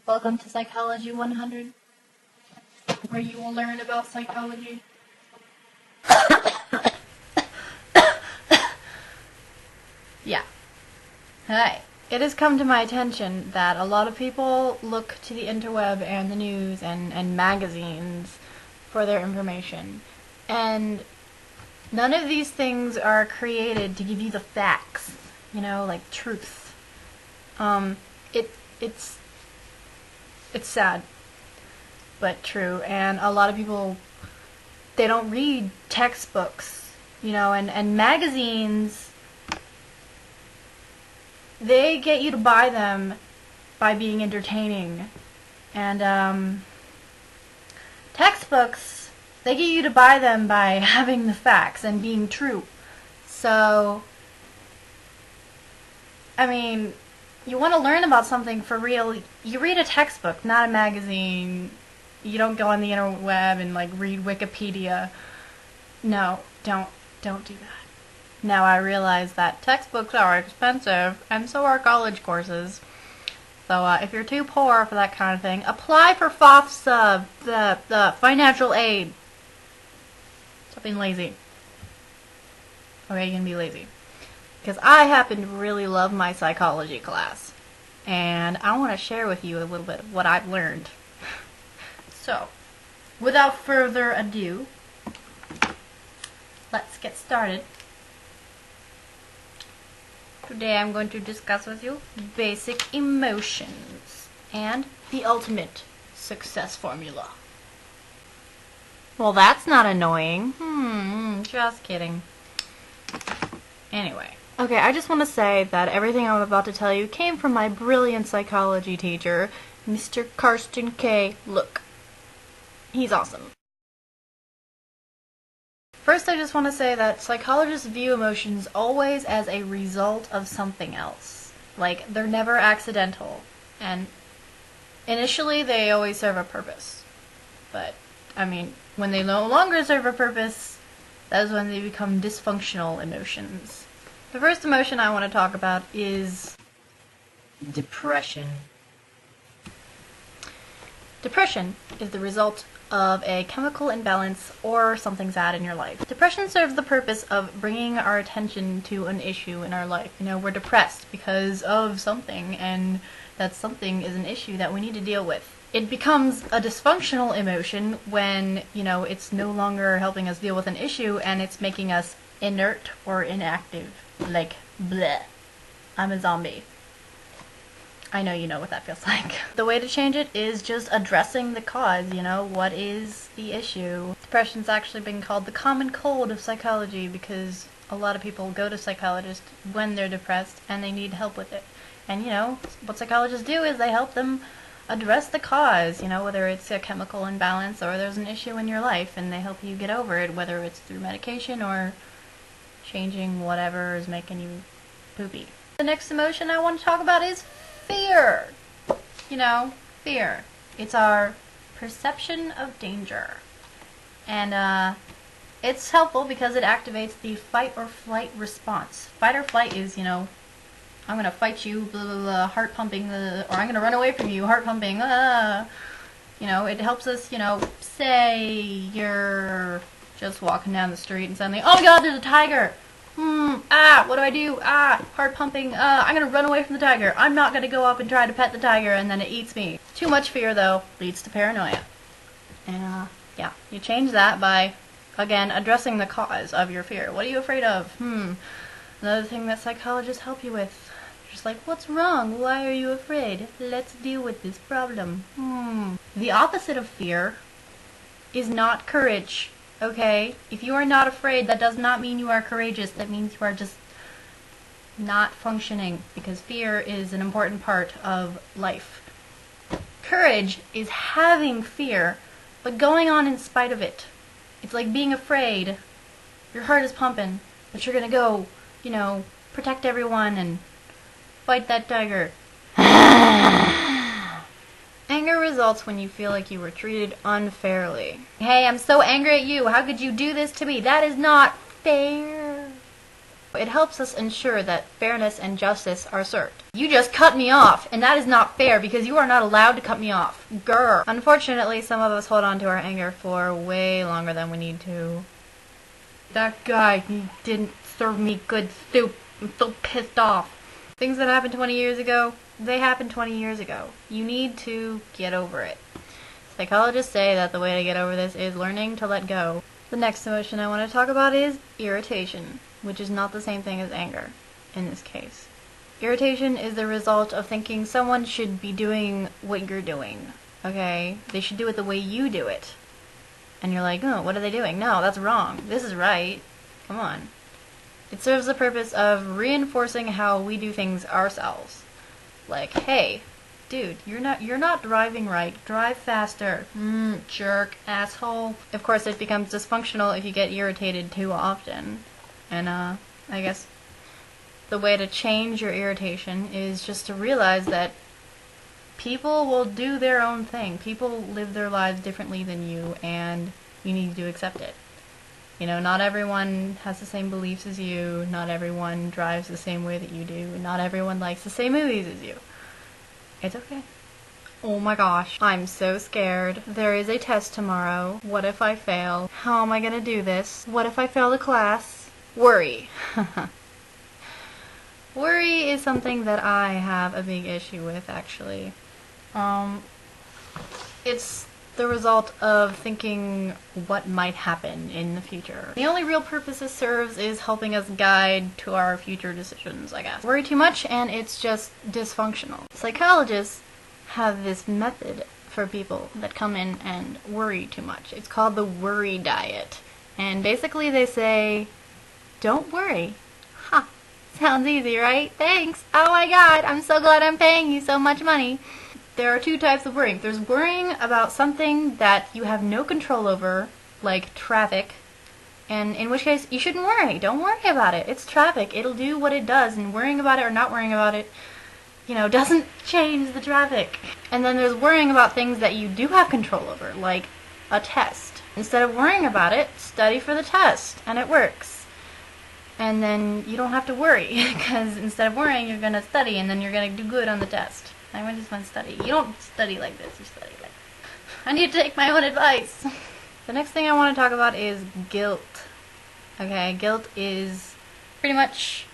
Welcome to Psychology 100, where you will learn about psychology. Yeah. Hi. It has come to my attention that a lot of people look to the interweb and the news and magazines for their information. And none of these things are created to give you the facts, like truth. It's sad, but true. And a lot of people, they don't read textbooks, and magazines, they get you to buy them by being entertaining. And textbooks, they get you to buy them by having the facts and being true. So, you want to learn about something for real, you read a textbook, not a magazine. You don't go on the interweb and read Wikipedia. No, don't do that. Now I realize that textbooks are expensive, and so are college courses. So if you're too poor for that kind of thing, apply for FOFSA, the financial aid. Stop being lazy. Okay, you can be lazy. Because I happen to really love my psychology class. And I want to share with you a little bit of what I've learned. So, without further ado, let's get started. Today I'm going to discuss with you basic emotions and the ultimate success formula. Well, that's not annoying. Just kidding. Anyway. Okay, I just want to say that everything I'm about to tell you came from my brilliant psychology teacher, Mr. Karsten K. Look. He's awesome. First, I just want to say that psychologists view emotions always as a result of something else. They're never accidental. And initially, they always serve a purpose. But, when they no longer serve a purpose, that's when they become dysfunctional emotions. The first emotion I want to talk about is depression. Depression is the result of a chemical imbalance or something sad in your life. Depression serves the purpose of bringing our attention to an issue in our life. We're depressed because of something, and that something is an issue that we need to deal with. It becomes a dysfunctional emotion when, it's no longer helping us deal with an issue and it's making us inert or inactive. Bleh. I'm a zombie. I know you know what that feels like. The way to change it is just addressing the cause, what is the issue? Depression's actually been called the common cold of psychology because a lot of people go to psychologists when they're depressed and they need help with it. And what psychologists do is they help them address the cause, whether it's a chemical imbalance or there's an issue in your life, and they help you get over it, whether it's through medication or changing whatever is making you poopy. The next emotion I want to talk about is fear. Fear. It's our perception of danger. And it's helpful because it activates the fight or flight response. Fight or flight is, I'm going to fight you, blah, blah, blah, heart pumping, or I'm going to run away from you, heart pumping, it helps us, say you're just walking down the street and suddenly, oh my god, there's a tiger! What do I do? Heart pumping, I'm gonna run away from the tiger. I'm not gonna go up and try to pet the tiger and then it eats me. Too much fear, though, leads to paranoia. And, you change that by, again, addressing the cause of your fear. What are you afraid of? Another thing that psychologists help you with. Just what's wrong? Why are you afraid? Let's deal with this problem. The opposite of fear is not courage. Okay? If you are not afraid, that does not mean you are courageous. That means you are just not functioning, because fear is an important part of life. Courage is having fear, but going on in spite of it. It's like being afraid. Your heart is pumping, but you're gonna go, protect everyone and fight that tiger. Anger results when you feel like you were treated unfairly. Hey, I'm so angry at you. How could you do this to me? That is not fair. It helps us ensure that fairness and justice are served. You just cut me off, and that is not fair because you are not allowed to cut me off. Grr. Unfortunately, some of us hold on to our anger for way longer than we need to. That guy, he didn't serve me good soup. I'm so pissed off. Things that happened 20 years ago, they happened 20 years ago. You need to get over it. Psychologists say that the way to get over this is learning to let go. The next emotion I want to talk about is irritation, which is not the same thing as anger in this case. Irritation is the result of thinking someone should be doing what you're doing, okay? They should do it the way you do it. And you're like, oh, what are they doing? No, that's wrong. This is right. Come on. It serves the purpose of reinforcing how we do things ourselves. Like, hey, dude, you're not driving right. Drive faster. Jerk, asshole. Of course, it becomes dysfunctional if you get irritated too often. And, I guess the way to change your irritation is just to realize that people will do their own thing. People live their lives differently than you, and you need to accept it. You know, not everyone has the same beliefs as you. Not everyone drives the same way that you do. Not everyone likes the same movies as you. It's okay. Oh my gosh, I'm so scared. There is a test tomorrow. What if I fail? How am I gonna do this? What if I fail the class? Worry. Worry is something that I have a big issue with, actually. It's the result of thinking what might happen in the future. The only real purpose it serves is helping us guide to our future decisions, I guess. Worry too much and it's just dysfunctional. Psychologists have this method for people that come in and worry too much. It's called the worry diet. And basically they say, don't worry. Ha! Sounds easy, right? Thanks! Oh my god, I'm so glad I'm paying you so much money. There are two types of worrying. There's worrying about something that you have no control over, like traffic, and in which case you shouldn't worry. Don't worry about it. It's traffic. It'll do what it does, and worrying about it or not worrying about it, you know, doesn't change the traffic. And then there's worrying about things that you do have control over, like a test. Instead of worrying about it, study for the test, and it works. And then you don't have to worry, because instead of worrying, you're going to study, and then you're going to do good on the test. I just want to study. You don't study like this, you study like this. I need to take my own advice. The next thing I want to talk about is guilt. Okay, guilt is pretty much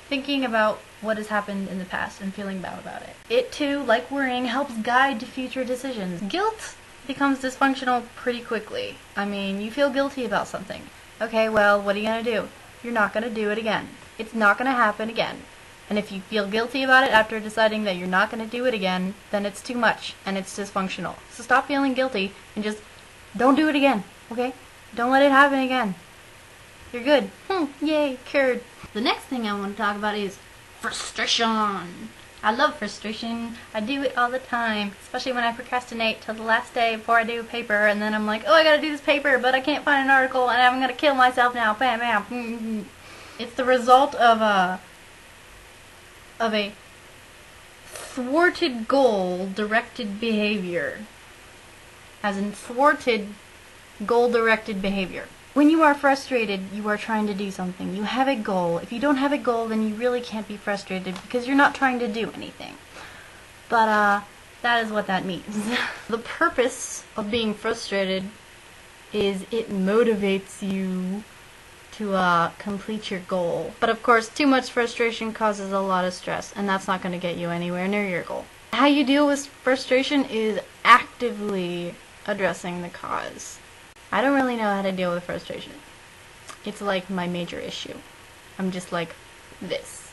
thinking about what has happened in the past and feeling bad about it. It too, like worrying, helps guide to future decisions. Guilt becomes dysfunctional pretty quickly. I mean, you feel guilty about something. Okay, well, what are you going to do? You're not going to do it again. It's not going to happen again. And if you feel guilty about it after deciding that you're not going to do it again, then it's too much and it's dysfunctional. So stop feeling guilty and just don't do it again, okay? Don't let it happen again. You're good. Yay, cured. The next thing I want to talk about is frustration. I love frustration. I do it all the time, especially when I procrastinate till the last day before I do a paper, and then I'm like, oh, I gotta do this paper, but I can't find an article, and I'm gonna kill myself now. Bam, bam. It's the result of a thwarted goal-directed behavior. As in thwarted goal-directed behavior. When you are frustrated, you are trying to do something. You have a goal. If you don't have a goal, then you really can't be frustrated because you're not trying to do anything. But, that is what that means. The purpose of being frustrated is it motivates you to complete your goal. But of course, too much frustration causes a lot of stress, and that's not going to get you anywhere near your goal. How you deal with frustration is actively addressing the cause. I don't really know how to deal with frustration. It's like my major issue. I'm just like this.